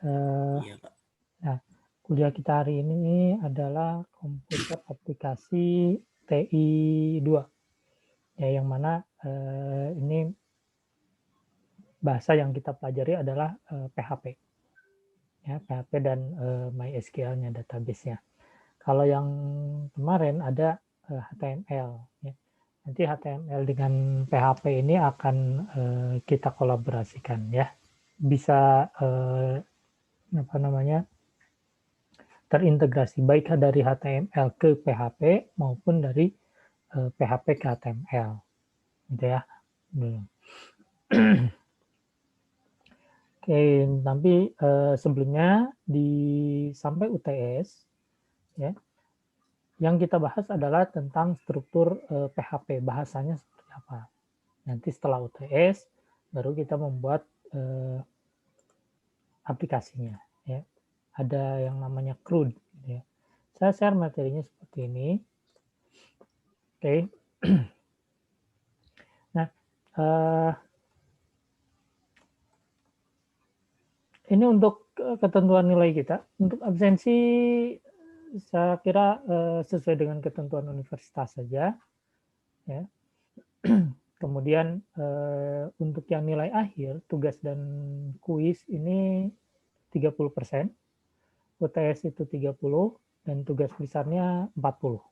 Iya, Kak. Nah, kuliah kita hari ini adalah komputer aplikasi TI 2. Ya, yang mana ini bahasa yang kita pelajari adalah PHP. Ya, PHP dan MySQL-nya, database-nya. Kalau yang kemarin ada HTML. Ya. Nanti HTML dengan PHP ini akan kita kolaborasikan, ya. Bisa apa namanya, terintegrasi baik dari HTML ke PHP maupun dari PHP ke HTML, gitu ya. Oke, tapi sebelumnya sampai UTS, ya, yang kita bahas adalah tentang struktur PHP, bahasanya seperti apa. Nanti setelah UTS, baru kita membuat aplikasinya. Ya. Ada yang namanya CRUD. Ya. Saya share materinya seperti ini. Oke. Nah, ini untuk ketentuan nilai kita. Untuk absensi, saya kira sesuai dengan ketentuan universitas saja. Ya. Kemudian untuk yang nilai akhir, tugas dan kuis ini 30%, UTS itu 30%, dan tugas besarnya 40%.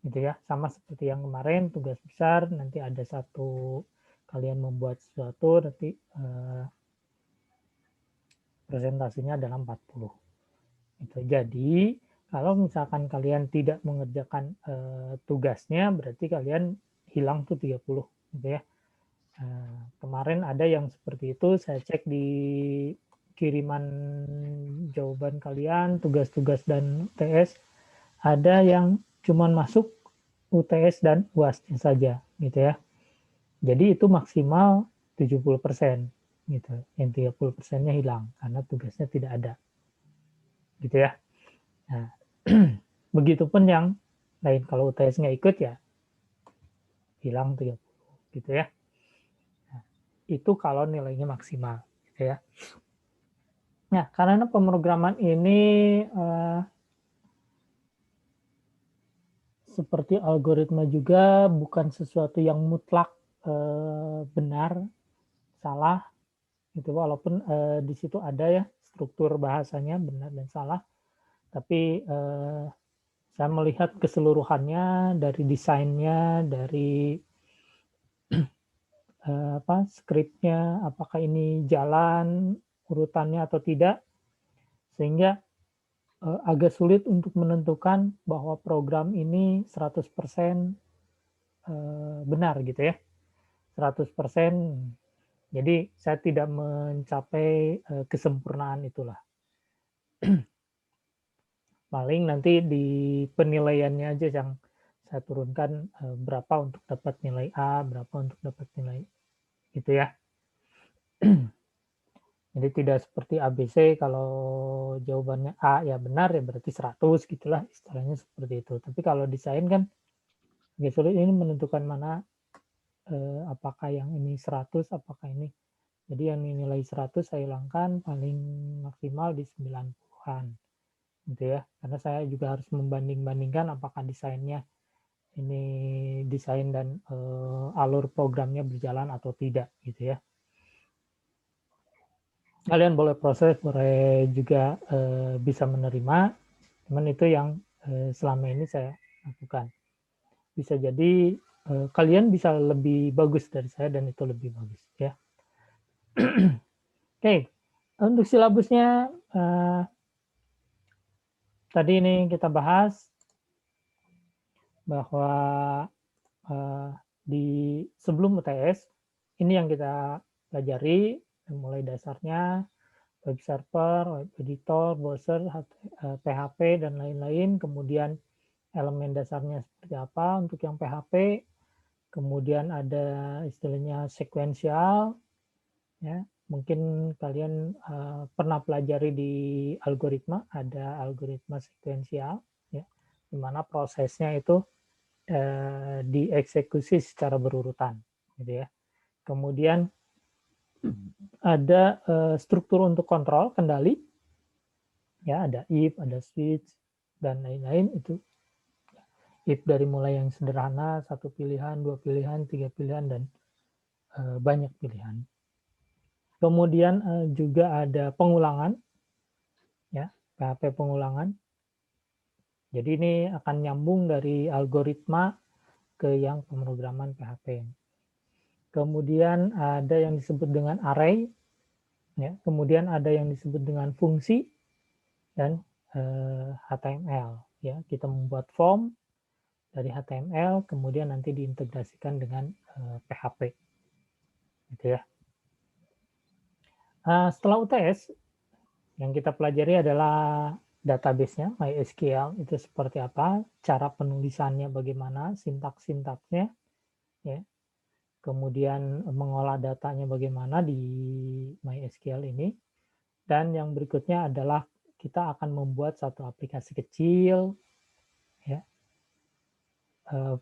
Gitu ya, sama seperti yang kemarin, tugas besar nanti ada satu, kalian membuat sesuatu, nanti presentasinya adalah 40. Itu. Jadi, kalau misalkan kalian tidak mengerjakan tugasnya, berarti kalian hilang tuh 30, gitu ya. Kemarin ada yang seperti itu, saya cek di kiriman jawaban kalian, tugas-tugas dan UTS, ada yang cuman masuk UTS dan UAS-nya saja, gitu ya. Jadi itu maksimal 70%, gitu. Yang 30%-nya hilang karena tugasnya tidak ada, gitu ya. Nah, begitupun yang lain, kalau UTS nggak ikut ya hilang 30, gitu ya. Nah, itu kalau nilainya maksimal, gitu ya. Nah, karena pemrograman ini seperti algoritma juga bukan sesuatu yang mutlak benar, salah, gitu. Walaupun di situ ada ya struktur bahasanya benar dan salah, tapi saya melihat keseluruhannya dari desainnya, dari skripnya, apakah ini jalan urutannya atau tidak, sehingga agak sulit untuk menentukan bahwa program ini 100% benar, gitu ya. 100%. Jadi saya tidak mencapai kesempurnaan itulah. Paling nanti di penilaiannya aja yang saya turunkan berapa untuk dapat nilai A, berapa untuk dapat nilai, gitu ya. Jadi tidak seperti ABC, kalau jawabannya A ya benar ya berarti 100, gitulah istilahnya seperti itu. Tapi kalau desain kan ya sulit ini menentukan mana apakah yang ini 100, apakah ini. Jadi yang nilai 100 saya hilangkan, paling maksimal di 90-an. Gitu ya. Karena saya juga harus membanding-bandingkan apakah desainnya ini desain dan alur programnya berjalan atau tidak, gitu ya. Kalian boleh proses, boleh juga bisa menerima, cuman itu yang selama ini saya lakukan. Bisa jadi kalian bisa lebih bagus dari saya dan itu lebih bagus, ya. Oke, untuk silabusnya tadi ini kita bahas bahwa di sebelum UTS ini yang kita pelajari, mulai dasarnya web server, web editor, browser, PHP, dan lain-lain. Kemudian elemen dasarnya seperti apa untuk yang PHP. Kemudian ada istilahnya sekuensial. Ya, mungkin kalian pernah pelajari di algoritma, ada algoritma sekuensial, ya, di mana prosesnya itu dieksekusi secara berurutan, gitu ya. Kemudian ada struktur untuk kontrol kendali, Ya, ada if, ada switch, dan lain-lain. Itu if dari mulai yang sederhana, 1 pilihan, 2 pilihan, 3 pilihan, dan banyak pilihan. Kemudian juga ada pengulangan, ya, PHP pengulangan. Jadi ini akan nyambung dari algoritma ke yang pemrograman PHP. Kemudian ada yang disebut dengan array, ya. Kemudian ada yang disebut dengan fungsi dan HTML. Ya, kita membuat form dari HTML, kemudian nanti diintegrasikan dengan PHP, gitu ya. Setelah UTS, yang kita pelajari adalah database-nya, MySQL itu seperti apa, cara penulisannya bagaimana, sintaks-sintaksnya, ya. Kemudian mengolah datanya bagaimana di MySQL ini. Dan yang berikutnya adalah kita akan membuat satu aplikasi kecil, ya.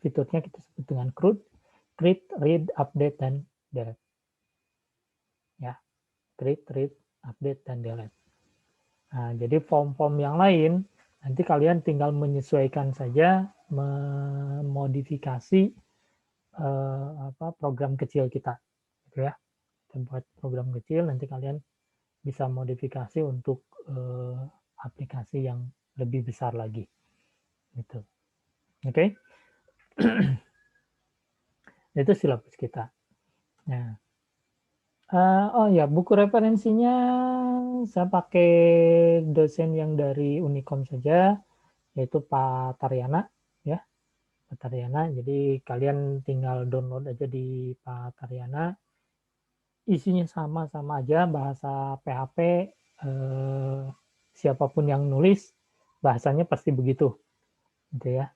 Fiturnya kita sebut dengan create, read, update, dan delete. Ya, create, read, update, dan delete. Nah, jadi form-form yang lain nanti kalian tinggal menyesuaikan saja, memodifikasi program kecil kita, gitu ya. Kita buat program kecil, nanti kalian bisa modifikasi untuk aplikasi yang lebih besar lagi, gitu. Oke, itu silabus kita. Nah, oh ya, buku referensinya saya pakai dosen yang dari Unicom saja, yaitu Pak Taryana, ya, Pak Taryana. Jadi kalian tinggal download aja di Pak Taryana. Isinya sama aja, bahasa PHP, siapapun yang nulis bahasanya pasti begitu, gitu ya.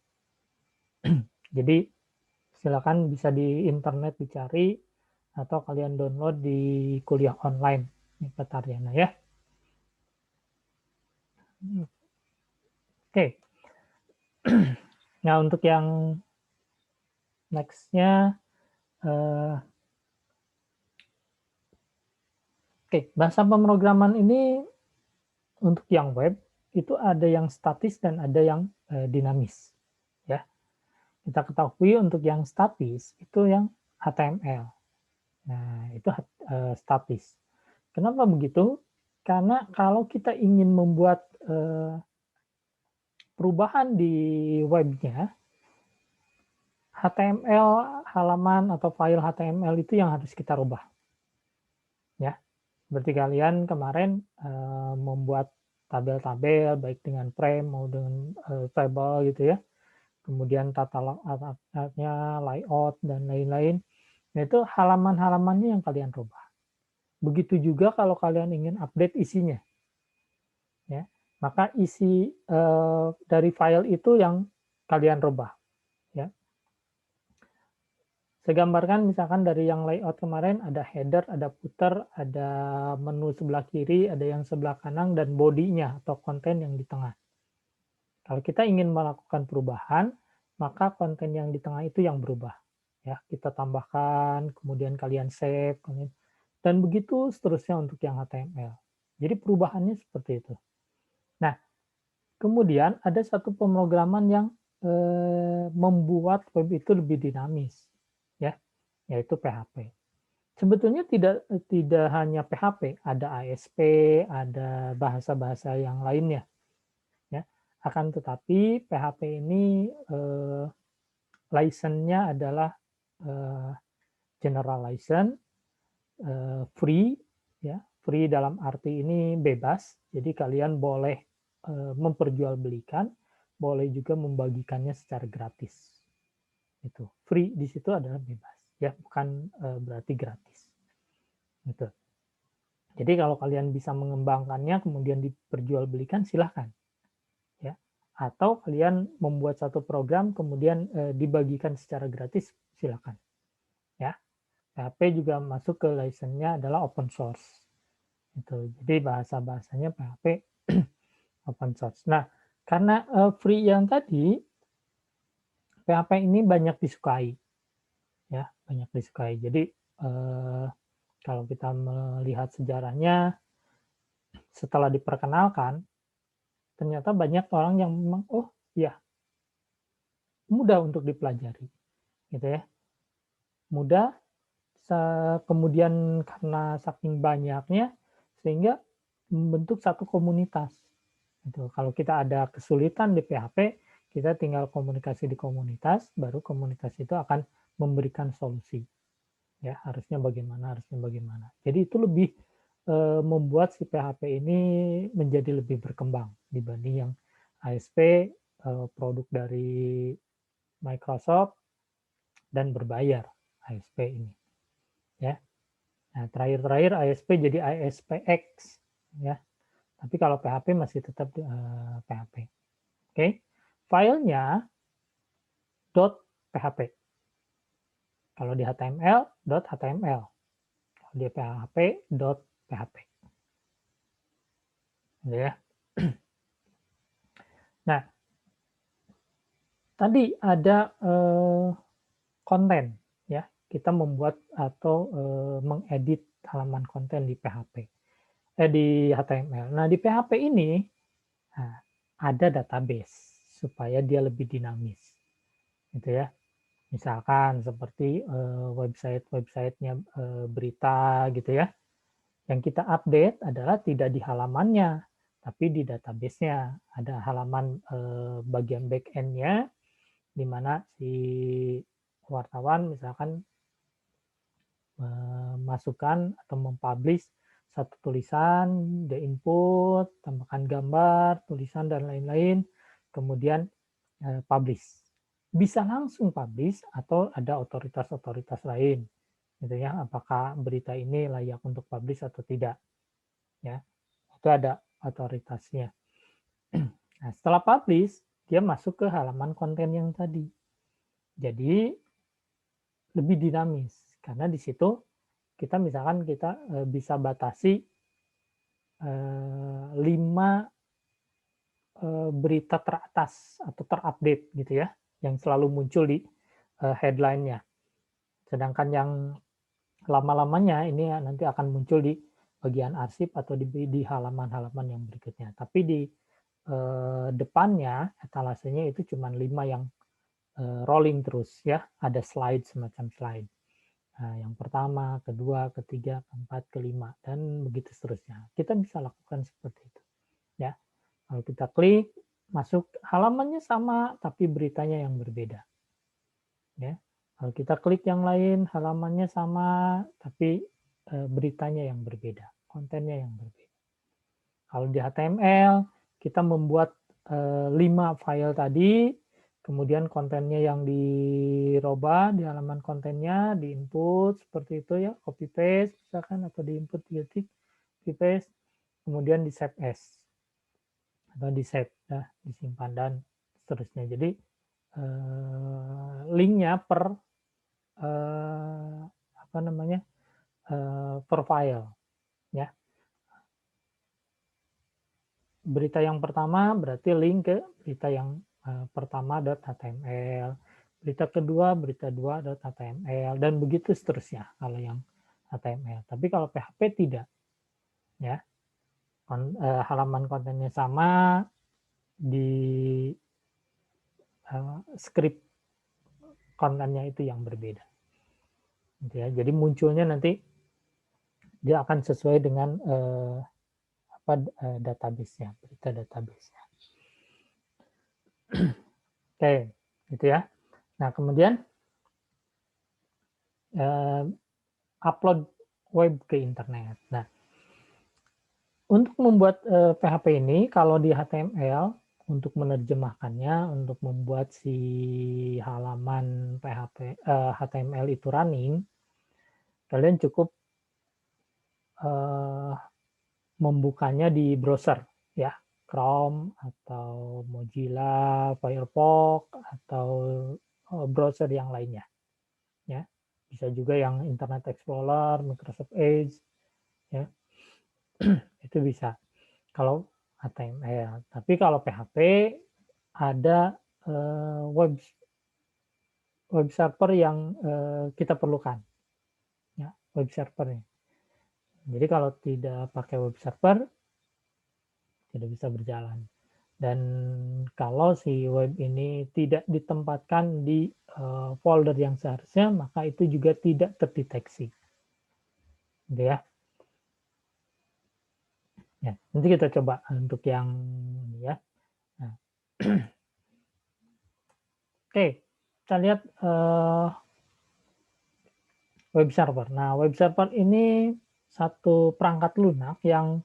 Jadi silakan bisa di internet dicari atau kalian download di kuliah online di Pak Taryana, ya. Oke. Nah, untuk yang next-nya, bahasa pemrograman ini untuk yang web itu ada yang statis dan ada yang dinamis, ya. Kita ketahui untuk yang statis itu yang HTML. Nah, itu statis. Kenapa begitu? Karena kalau kita ingin membuat perubahan di webnya, HTML halaman atau file HTML itu yang harus kita rubah, ya. Seperti kalian kemarin membuat tabel-tabel baik dengan frame mau dengan table, gitu ya. Kemudian tata layout-nya, layout, dan lain-lain. Nah, itu halaman-halamannya yang kalian rubah. Begitu juga kalau kalian ingin update isinya, ya. Maka isi dari file itu yang kalian rubah, ya. Saya gambarkan misalkan dari yang layout kemarin ada header, ada footer, ada menu sebelah kiri, ada yang sebelah kanan, dan bodinya atau konten yang di tengah. Kalau kita ingin melakukan perubahan, maka konten yang di tengah itu yang berubah. Ya, kita tambahkan, kemudian kalian save, dan begitu seterusnya untuk yang HTML. Jadi perubahannya seperti itu. Nah, kemudian ada satu pemrograman yang membuat web itu lebih dinamis, ya, yaitu PHP. Sebetulnya tidak hanya PHP, ada ASP, ada bahasa-bahasa yang lainnya, ya. Akan tetapi PHP ini license-nya adalah general license, free, ya. Free dalam arti ini bebas, jadi kalian boleh memperjualbelikan, boleh juga membagikannya secara gratis. Itu free di situ adalah bebas, ya, bukan berarti gratis. Gitu. Jadi kalau kalian bisa mengembangkannya kemudian diperjualbelikan, silahkan, ya. Atau kalian membuat satu program kemudian dibagikan secara gratis, silahkan, ya. PHP juga masuk ke license-nya adalah open source. Itu. Jadi bahasa-bahasanya PHP open source. Nah, karena free yang tadi, PHP ini banyak disukai, ya, banyak disukai. Jadi kalau kita melihat sejarahnya, setelah diperkenalkan, ternyata banyak orang yang memang, oh ya mudah untuk dipelajari, gitu ya. Mudah, kemudian karena saking banyaknya, sehingga membentuk satu komunitas. Gitu. Kalau kita ada kesulitan di PHP, kita tinggal komunikasi di komunitas, baru komunitas itu akan memberikan solusi. Ya, harusnya bagaimana. Jadi itu lebih membuat si PHP ini menjadi lebih berkembang dibanding yang ASP produk dari Microsoft dan berbayar ASP ini. Ya, nah terakhir ASP jadi ASPX, ya. Tapi kalau PHP masih tetap PHP. Oke, filenya .php. Kalau di HTML, .html. Kalau di PHP, .php. Ya. Nah, tadi ada konten, ya. Kita membuat atau mengedit halaman konten di PHP, di HTML. Nah, di PHP ini ada database supaya dia lebih dinamis, gitu ya. Misalkan seperti website-websitenya berita gitu ya. Yang kita update adalah tidak di halamannya, tapi di database-nya. Ada halaman bagian back-end-nya, di mana si wartawan misalkan memasukkan atau mempublish satu tulisan, dia input, tambahkan gambar, tulisan, dan lain-lain, kemudian publish. Bisa langsung publish atau ada otoritas-otoritas lain, gitu ya. Apakah berita ini layak untuk publish atau tidak? Ya, itu ada otoritasnya. Nah, setelah publish, dia masuk ke halaman konten yang tadi. Jadi lebih dinamis karena di situ kita misalkan kita bisa batasi 5 berita teratas atau terupdate gitu ya, yang selalu muncul di headline-nya. Sedangkan yang lama-lamanya ini nanti akan muncul di bagian arsip atau di halaman-halaman yang berikutnya. Tapi di depannya etalasenya itu cuma 5 yang rolling terus ya, ada slide, semacam slide. Nah, yang pertama, kedua, ketiga, keempat, kelima, dan begitu seterusnya. Kita bisa lakukan seperti itu. Ya, kalau kita klik, masuk halamannya sama, tapi beritanya yang berbeda. Ya, kalau kita klik yang lain, halamannya sama, tapi beritanya yang berbeda, kontennya yang berbeda. Kalau di HTML, kita membuat 5 file tadi, kemudian kontennya yang dirubah di halaman kontennya, di input seperti itu ya, copy paste misalkan, atau di input titik, copy paste, kemudian di save as atau di save ya, disimpan dan seterusnya. Jadi linknya per apa namanya per file ya. Berita yang pertama berarti link ke berita yang pertama .html, berita kedua berita 2.html, dan begitu seterusnya kalau yang HTML. Tapi kalau PHP tidak, ya halaman kontennya sama, di script kontennya itu yang berbeda. Gitu ya. Jadi munculnya nanti dia akan sesuai dengan database-nya, berita database-nya. Oke, gitu ya. Nah, kemudian upload web ke internet. Nah, untuk membuat PHP ini, kalau di HTML, untuk menerjemahkannya, untuk membuat si halaman PHP HTML itu running, kalian cukup membukanya di browser, ya, Chrome atau Mozilla, Firefox, atau browser yang lainnya, ya. Bisa juga yang Internet Explorer, Microsoft Edge, ya. Itu bisa kalau HTML. Tapi kalau PHP ada web server yang kita perlukan, ya, web servernya. Jadi kalau tidak pakai web server tidak bisa berjalan. Dan kalau si web ini tidak ditempatkan di folder yang seharusnya, maka itu juga tidak terdeteksi. Gitu ya. Ya, nanti kita coba untuk yang ya. Nah. Oke, kita lihat web server. Nah, web server ini satu perangkat lunak yang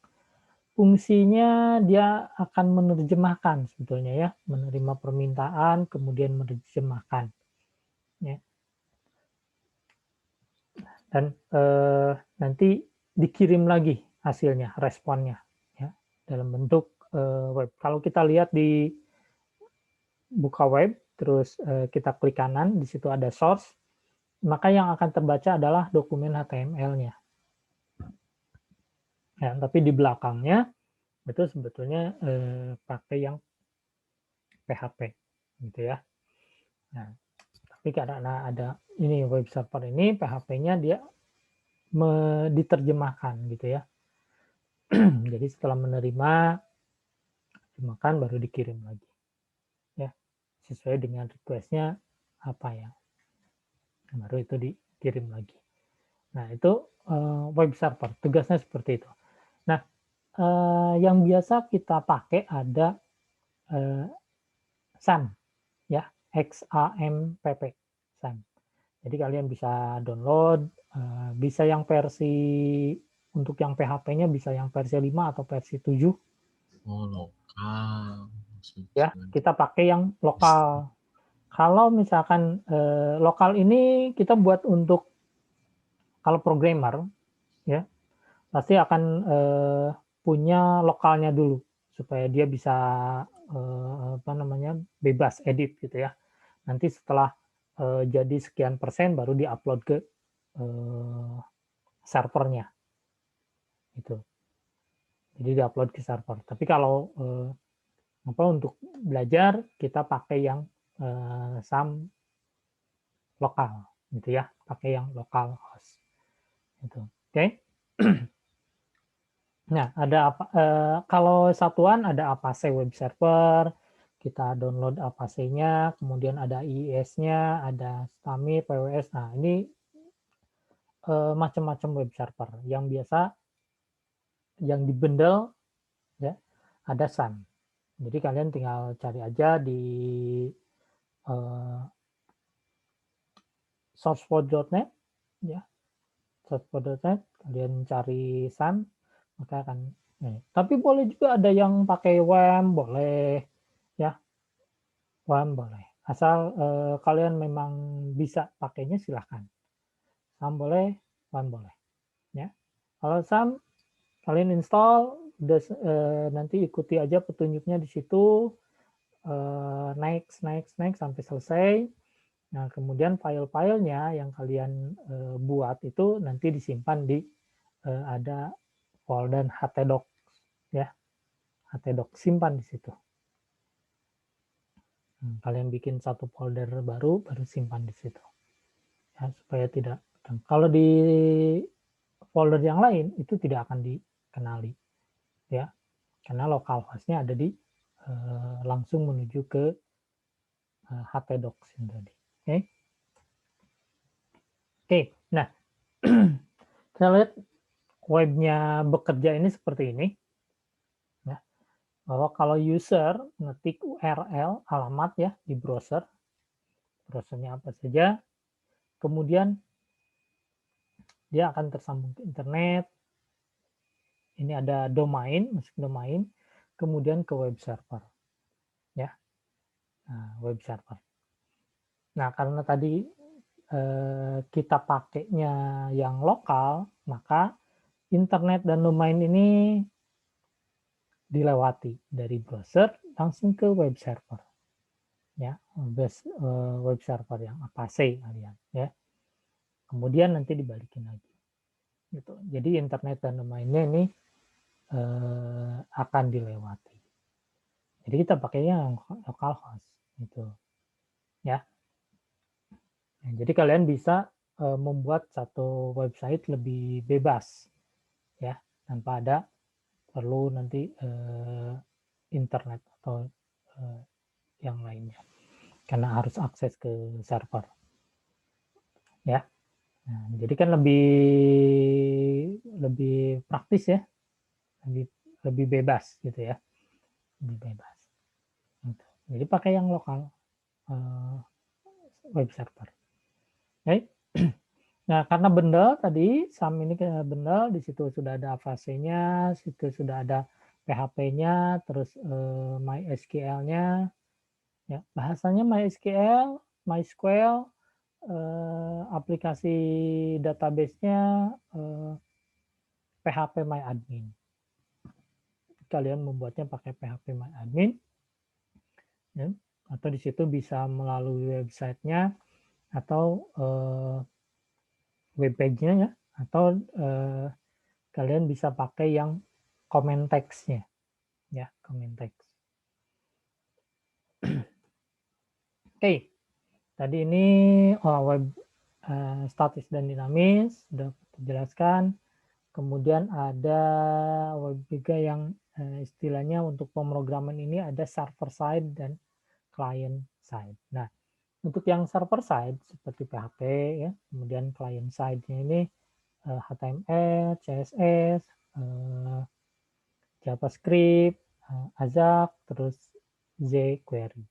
fungsinya dia akan menerjemahkan sebetulnya ya, menerima permintaan kemudian menerjemahkan ya. Dan nanti dikirim lagi hasilnya, responnya ya dalam bentuk web. Kalau kita lihat di buka web terus kita klik kanan, di situ ada source, maka yang akan terbaca adalah dokumen HTML-nya. Ya, tapi di belakangnya itu sebetulnya pakai yang PHP gitu ya. Nah, tapi karena ada ini web server ini PHP-nya dia diterjemahkan gitu ya. Jadi setelah menerima terjemahkan baru dikirim lagi. Ya, sesuai dengan request-nya apa ya. Baru itu dikirim lagi. Nah, itu web server, tugasnya seperti itu. Nah, yang biasa kita pakai ada SAMP ya, XAMPP SAMP. Jadi kalian bisa download, bisa yang versi untuk yang PHP-nya bisa yang versi 5 atau versi 7. Oh, lokal. Ya, kita pakai yang lokal. Kalau misalkan lokal ini kita buat untuk kalau programmer ya, pasti akan punya lokalnya dulu supaya dia bisa apa namanya bebas edit gitu ya. Nanti setelah jadi sekian persen baru diupload ke servernya itu. Jadi diupload ke server. Tapi kalau apa untuk belajar kita pakai yang SAM lokal gitu ya, pakai yang lokal host. Itu. Oke. Okay? Nah, ada apa kalau satuan ada Apache web server, kita download Apache-nya, kemudian ada IIS-nya, ada Stami, PWS. Nah, ini macam-macam web server. Yang biasa yang dibundle ya, ada SAM. Jadi kalian tinggal cari aja di sourceforge.net ya. Sourceforge.net kalian cari SAM maka akan tapi boleh juga ada yang pakai WAMP boleh ya. WAMP boleh. Asal kalian memang bisa pakainya silahkan. SAM boleh, WAMP boleh ya. Kalau SAM kalian install nanti ikuti aja petunjuknya di situ next sampai selesai. Nah, kemudian file-filenya yang kalian buat itu nanti disimpan di ada folder htdoc ya. Htdoc simpan di situ. Kalian bikin satu folder baru simpan di situ. Ya, supaya tidak kalau di folder yang lain itu tidak akan dikenali ya. Karena lokal hostnya ada di langsung menuju ke htdocs tadi. Oke. Oke, nah kita lihat webnya bekerja ini seperti ini. Ya, bahwa kalau user ngetik URL alamat ya di browser, browsernya apa saja, kemudian dia akan tersambung ke internet. Ini ada domain, masuk domain, kemudian ke web server. Ya, nah, web server. Nah, karena tadi kita pakainya yang lokal, maka internet dan domain ini dilewati dari browser langsung ke web server. Ya, web server yang Apache kalian ya. Kemudian nanti dibalikin lagi. Gitu. Jadi internet dan domainnya ini akan dilewati. Jadi kita pakainya yang localhost gitu. Ya. Nah, jadi kalian bisa membuat satu website lebih bebas ya, tanpa ada perlu nanti internet atau yang lainnya, karena harus akses ke server. Ya, nah, jadi kan lebih praktis ya, lebih bebas gitu ya, lebih bebas. Gitu. Jadi pakai yang lokal web server. Baik. Nah, karena bundle tadi, SAM ini bundle, di situ sudah ada Avast-nya, situ sudah ada PHP-nya, terus MySQL-nya, ya, bahasanya MySQL, MySQL, aplikasi database-nya PHP MyAdmin. Kalian membuatnya pakai PHP MyAdmin, ya, atau di situ bisa melalui website-nya atau web page-nya ya, atau kalian bisa pakai yang comment text-nya, ya, comment text. Oke, tadi ini web statis dan dinamis sudah dijelaskan. Kemudian ada web juga yang istilahnya untuk pemrograman ini ada server side dan client side. Nah, untuk yang server side seperti PHP ya, kemudian client side-nya ini HTML, CSS, JavaScript, AJAX, terus jQuery.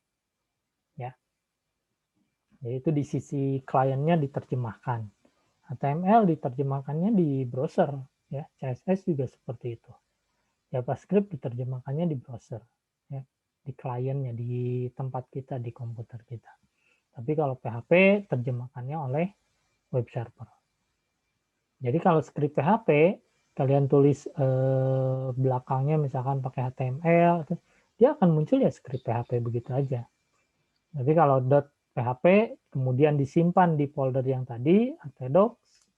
Ya. Jadi itu di sisi kliennya diterjemahkan. HTML diterjemahkannya di browser, ya. CSS juga seperti itu. JavaScript diterjemahkannya di browser, ya. Di kliennya, di tempat kita, di komputer kita. Tapi kalau PHP terjemahkannya oleh web server. Jadi kalau script PHP kalian tulis belakangnya misalkan pakai HTML, dia akan muncul ya script PHP begitu aja. Tapi kalau .php kemudian disimpan di folder yang tadi atau docs,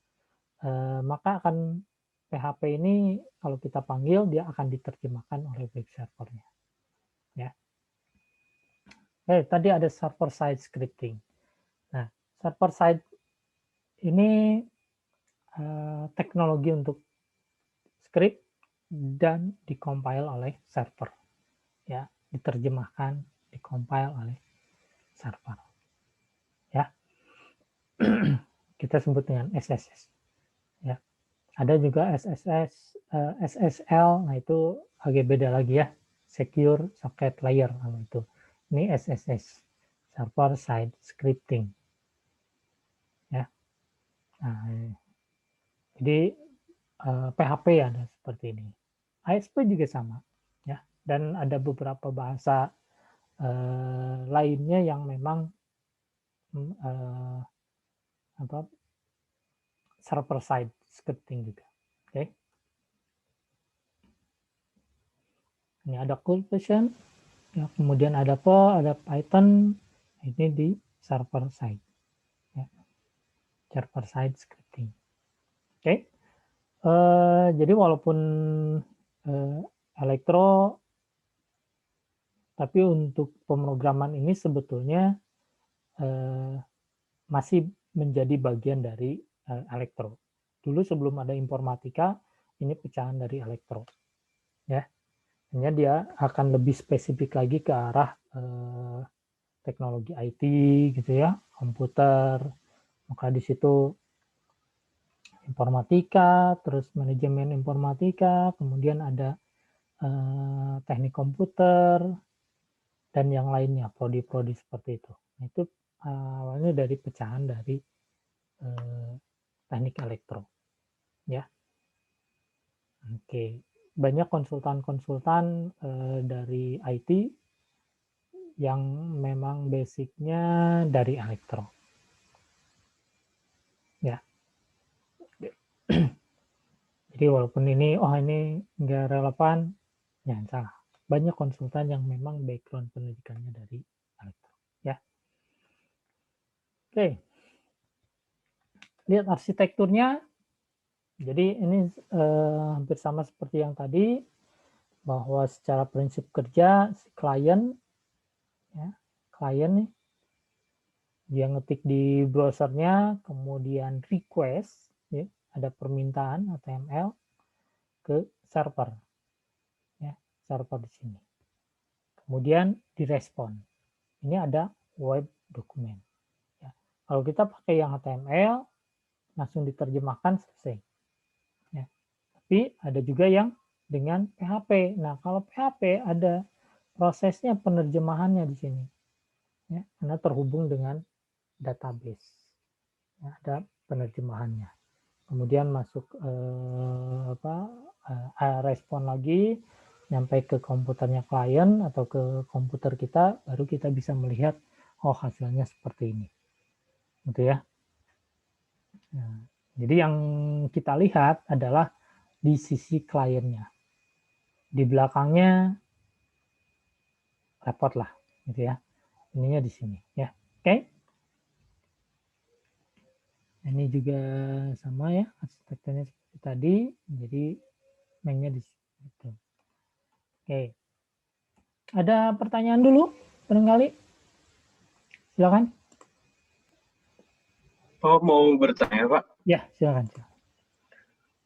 maka akan PHP ini kalau kita panggil dia akan diterjemahkan oleh web servernya. Ya. Tadi ada server side scripting. Nah, server side ini teknologi untuk script dan dikompil oleh server, ya, diterjemahkan, dikompil oleh server, ya. Kita sebut dengan SSS, ya. Ada juga SSL, nah itu agak beda lagi ya, Secure Socket Layer kalau itu. Ini SSS, Server Side Scripting, ya. Nah, jadi PHP ada seperti ini. ASP juga sama, ya. Dan ada beberapa bahasa lainnya yang memang server side scripting juga. Oke. Ini ada cool version, ya, kemudian ada Perl, ada Python, ini di server side, ya. Server side scripting. Oke. Jadi walaupun elektro, tapi untuk pemrograman ini sebetulnya masih menjadi bagian dari elektro. Dulu sebelum ada informatika, ini pecahan dari elektro, ya. Hanya dia akan lebih spesifik lagi ke arah teknologi IT gitu ya, komputer. Maka di situ informatika, terus manajemen informatika, kemudian ada teknik komputer dan yang lainnya, prodi-prodi seperti itu. Nah, itu awalnya dari pecahan dari teknik elektro, ya. Oke, banyak konsultan-konsultan dari IT yang memang basicnya dari elektro, ya. Jadi walaupun ini nggak relevan, jangan salah. Banyak konsultan yang memang background pendidikannya dari elektro, ya. Oke, lihat arsitekturnya. Jadi ini hampir sama seperti yang tadi, bahwa secara prinsip kerja si klien, ya, klien nih, dia ngetik di browsernya, kemudian request, ya, ada permintaan HTML ke server, ya, server di sini. kemudian direspon. Ini ada web dokumen. Ya. Kalau kita pakai yang HTML, langsung diterjemahkan, selesai. Ya. Tapi ada juga yang dengan PHP. Nah, kalau PHP ada prosesnya penerjemahannya di sini. Ya, karena terhubung dengan database. Ya, ada penerjemahannya. Kemudian masuk respon lagi, nyampe ke komputernya klien atau ke komputer kita, baru kita bisa melihat, oh hasilnya seperti ini. Gitu ya. Nah, jadi yang kita lihat adalah di sisi kliennya. Di belakangnya repot lah, gitu ya. Ininya di sini, ya. Oke. Ini juga sama ya, arsitekturnya seperti tadi. Jadi mainnya di situ. Oke. Ada pertanyaan dulu, barangkali? Silakan. Oh, mau bertanya, Pak. Ya, silakan.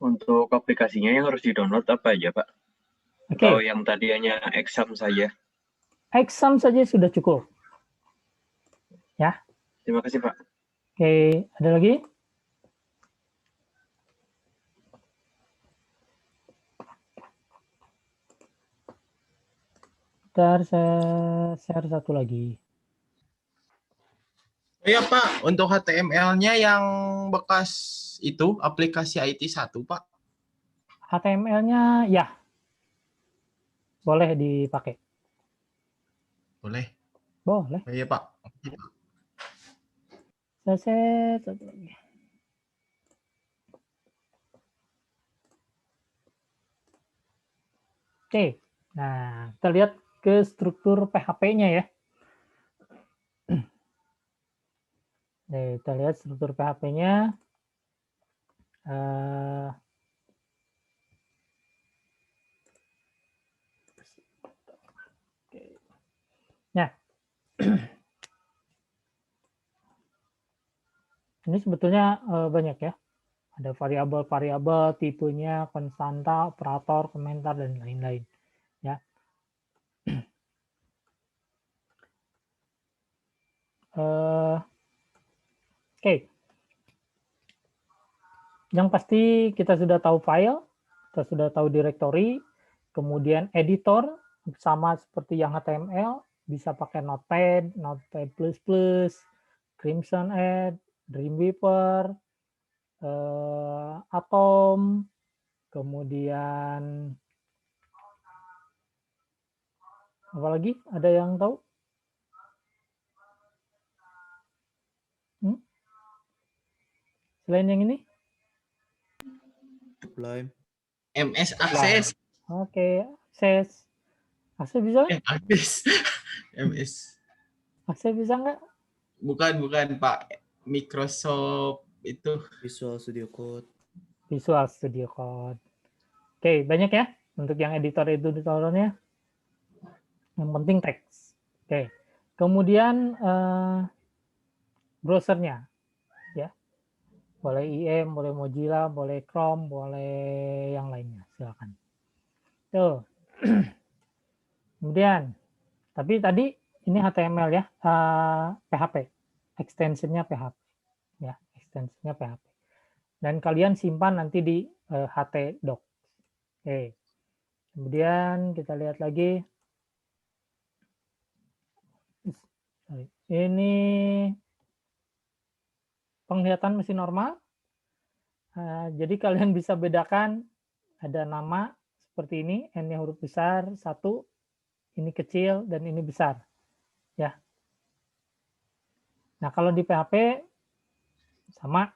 Untuk aplikasinya yang harus di-download apa aja, Pak? Oke. Atau yang tadi hanya exam saja? Exam saja sudah cukup. Ya. Terima kasih, Pak. Oke, ada lagi? Ntar saya share satu lagi. Iya Pak, untuk HTML-nya yang bekas itu aplikasi IT1 Pak. HTML-nya ya, boleh dipakai. Boleh? Boleh. Iya Pak. Saya share satu lagi. Oke, nah kita lihat ke struktur PHP-nya ya. Nih, kita lihat struktur PHP-nya. Nah, ini sebetulnya banyak ya. Ada variabel-variabel, tipenya, konstanta, operator, komentar, dan lain-lain. Ya. Oke. Yang pasti kita sudah tahu file, kita sudah tahu directory, kemudian editor, sama seperti yang HTML, bisa pakai Notepad, Notepad++, Crimson Add, Dreamweaver, Atom, kemudian apa lagi? Ada yang tahu? Selain yang ini? Sublime. MS Access. Oke, Access. Access bisa nggak? Access. MS. Access bisa nggak? Bukan Pak. Microsoft itu. Visual Studio Code. Visual Studio Code. Oke, banyak ya untuk yang editor-editornya. Yang penting teks. Oke. Kemudian browsernya, ya. Boleh IM, boleh Mozilla, boleh Chrome, boleh yang lainnya. Silakan. Tuh. Kemudian, tapi tadi ini HTML ya, PHP, extensionnya PHP, ya, extensionnya PHP. Dan kalian simpan nanti di htdoc. Oke. Kemudian kita lihat lagi. Ini penglihatan masih normal. Jadi kalian bisa bedakan ada nama seperti ini, N-nya huruf besar, 1, ini kecil, dan ini besar. Ya. Nah, kalau di PHP sama,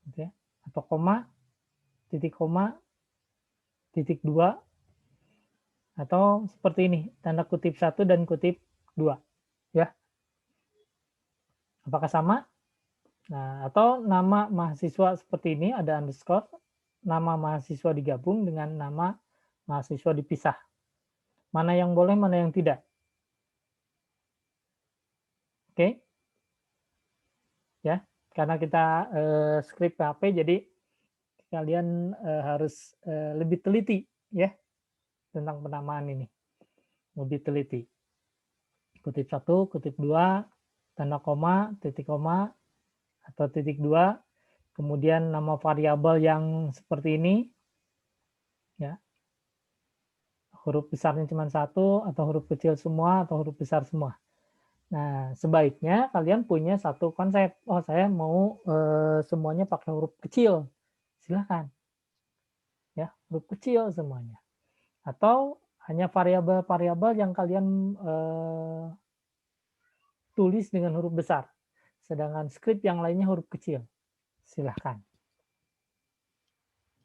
gitu ya, atau koma, titik 2, atau seperti ini, tanda kutip 1 dan kutip 2. Ya. Apakah sama? Nah, atau nama mahasiswa seperti ini, ada underscore, nama mahasiswa digabung dengan nama mahasiswa dipisah. Mana yang boleh, mana yang tidak. Oke. Ya, karena kita script PHP, jadi kalian harus lebih teliti ya tentang penamaan ini. Lebih teliti. kutip 1, kutip 2, tanda koma, titik koma, atau titik 2, kemudian nama variabel yang seperti ini, ya, huruf besarnya cuma 1, atau huruf kecil semua, atau huruf besar semua. Nah, sebaiknya kalian punya satu konsep. Oh, saya mau semuanya pakai huruf kecil. Silahkan. Ya, huruf kecil semuanya. Atau hanya variabel-variabel yang kalian tulis dengan huruf besar. Sedangkan script yang lainnya huruf kecil. Silahkan.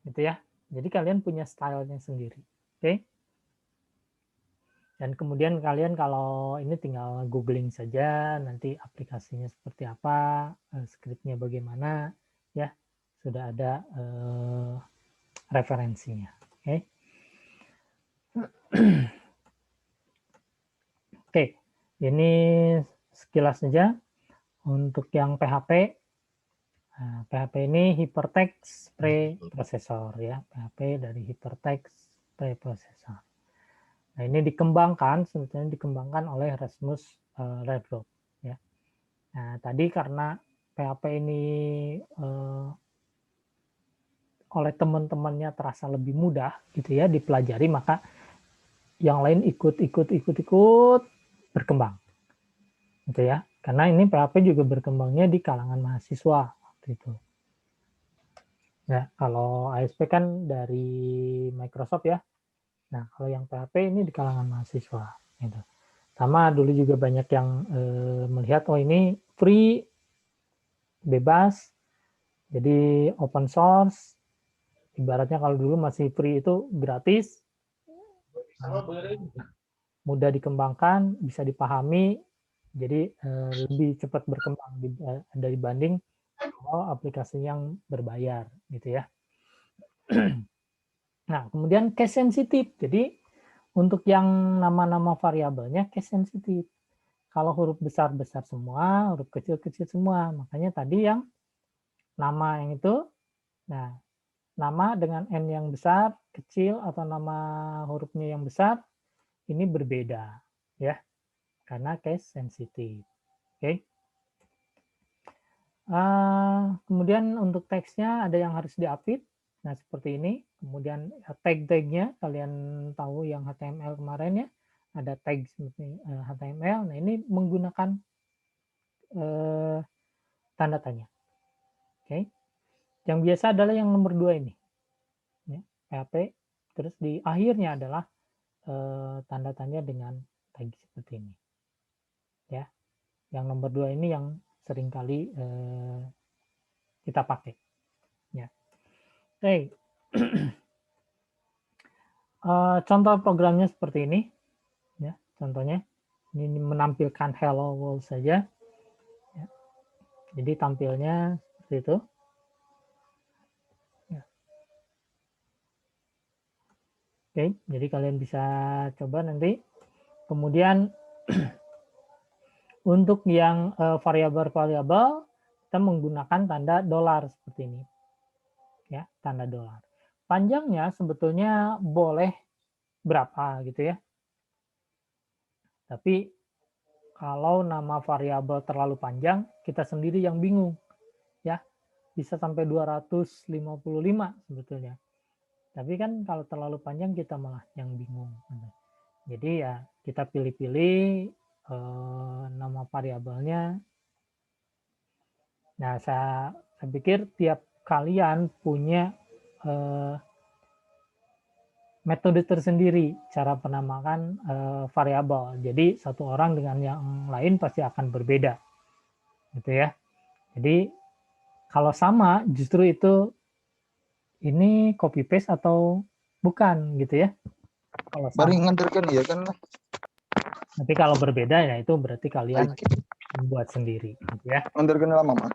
Gitu ya. Jadi kalian punya stylenya sendiri. Oke. Dan kemudian kalian kalau ini tinggal googling saja, nanti aplikasinya seperti apa, scriptnya bagaimana, ya sudah ada referensinya. Oke. Oke, ini sekilas saja untuk yang PHP. Nah, PHP ini Hypertext Preprocessor ya, PHP dari Hypertext Preprocessor. Nah, ini dikembangkan, sebetulnya dikembangkan oleh Rasmus Lervroth ya. Nah, tadi karena PHP ini oleh teman-temannya terasa lebih mudah gitu ya dipelajari, maka yang lain ikut berkembang. Gitu ya. Karena ini PHP juga berkembangnya di kalangan mahasiswa waktu itu. Ya, kalau ASP kan dari Microsoft ya. Nah, kalau yang PHP ini di kalangan mahasiswa. Gitu. Sama dulu juga banyak yang melihat, oh ini free, bebas, jadi open source. Ibaratnya kalau dulu masih free itu gratis, mudah dikembangkan, bisa dipahami, jadi lebih cepat berkembang dibanding kalau aplikasi yang berbayar, gitu ya. Nah, kemudian case sensitive. Jadi untuk yang nama-nama variabelnya case sensitive. Kalau huruf besar-besar semua, huruf kecil-kecil semua. Makanya tadi yang nama yang itu, nah nama dengan N yang besar, kecil, atau nama hurufnya yang besar, ini berbeda, ya, karena case sensitive. Oke. Kemudian untuk teksnya ada yang harus di-update. Nah, seperti ini. Kemudian tag-tagnya, kalian tahu yang HTML kemarin ya, ada tag seperti HTML. Nah, ini menggunakan tanda tanya. Oke. Yang biasa adalah yang nomor 2 ini. Ya, PHP. Terus di akhirnya adalah tanda tanya dengan tag seperti ini. Ya. Yang nomor 2 ini yang seringkali kita pakai. Ya. Oke. Contoh programnya seperti ini. Ya, contohnya ini menampilkan hello world saja. Ya. Jadi tampilnya seperti itu. Ya. Oke, jadi kalian bisa coba nanti. Kemudian untuk yang variabel-variabel kita menggunakan tanda dolar seperti ini. Ya, tanda dolar. Panjangnya sebetulnya boleh berapa gitu ya. Tapi kalau nama variabel terlalu panjang, kita sendiri yang bingung. Ya, bisa sampai 255 sebetulnya. Tapi kan kalau terlalu panjang kita malah yang bingung. Jadi ya kita pilih-pilih nama variabelnya. Nah, saya pikir tiap kalian punya metode tersendiri cara penamakan variabel. Jadi satu orang dengan yang lain pasti akan berbeda, gitu ya. Jadi kalau sama justru itu ini copy paste atau bukan, gitu ya. Kalau sama. Mari nganterkan ya kan. Tapi kalau berbeda ya itu berarti kalian membuat sendiri, gitu ya. Nganterkan lama mah.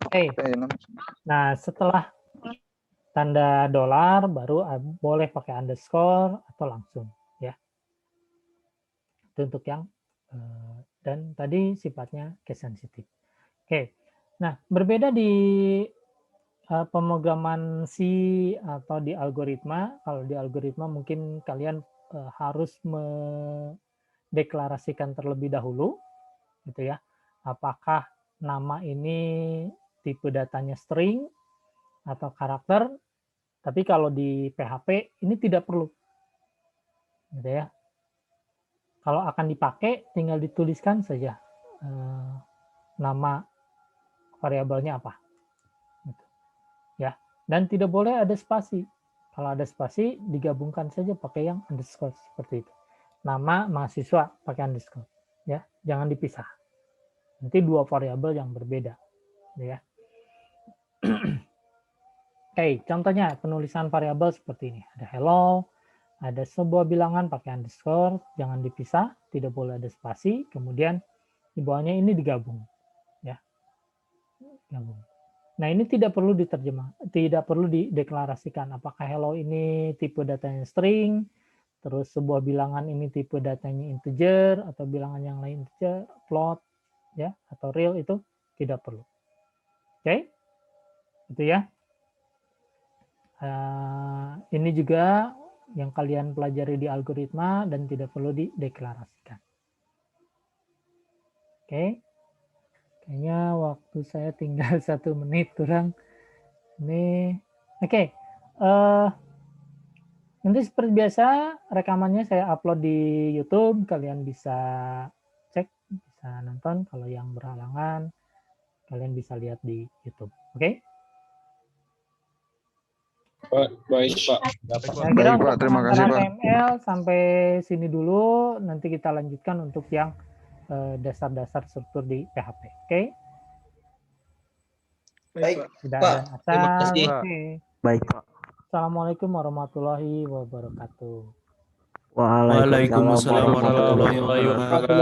Oke. Nah, setelah tanda dolar baru boleh pakai underscore atau langsung ya. Itu untuk yang dan tadi sifatnya case sensitive. Oke. Nah, berbeda di pemrograman C atau di algoritma. Kalau di algoritma mungkin kalian harus deklarasikan terlebih dahulu, gitu ya. Apakah nama ini tipe datanya string atau karakter? Tapi kalau di PHP ini tidak perlu, gitu ya. Kalau akan dipakai, tinggal dituliskan saja nama variabelnya apa, gitu. Ya. Dan tidak boleh ada spasi. Kalau ada spasi, digabungkan saja pakai yang underscore seperti itu. Nama mahasiswa pakai underscore, ya, jangan dipisah. Nanti dua variabel yang berbeda, ya. Oke, contohnya penulisan variabel seperti ini. Ada hello, ada sebuah bilangan pakai underscore, jangan dipisah, tidak boleh ada spasi, kemudian di bawahnya ini digabung, ya. Gabung. Nah, ini tidak perlu diterjemah, tidak perlu dideklarasikan apakah hello ini tipe datanya string, terus sebuah bilangan ini tipe datanya integer atau bilangan yang lain integer, float, ya, atau real, itu tidak perlu. Oke, itu ya. Ini juga yang kalian pelajari di algoritma dan tidak perlu dideklarasikan. Oke, kayaknya waktu saya tinggal 1 menit kurang. Ini, oke. Nanti seperti biasa rekamannya saya upload di YouTube. Kalian bisa cek, bisa nonton. Kalau yang berhalangan, kalian bisa lihat di YouTube. Oke? Baik, Pak. Saya kira Baik, Pak. untuk Terima kasih, pemaparan Pak. HTML sampai sini dulu. Nanti kita lanjutkan untuk yang dasar-dasar struktur di PHP. Oke? Baik, Tidak Pak. ada asal. Terima kasih. Oke. Baik, Pak. Assalamualaikum warahmatullahi wabarakatuh. Waalaikumsalam Waalaikumsalam warahmatullahi wabarakatuh.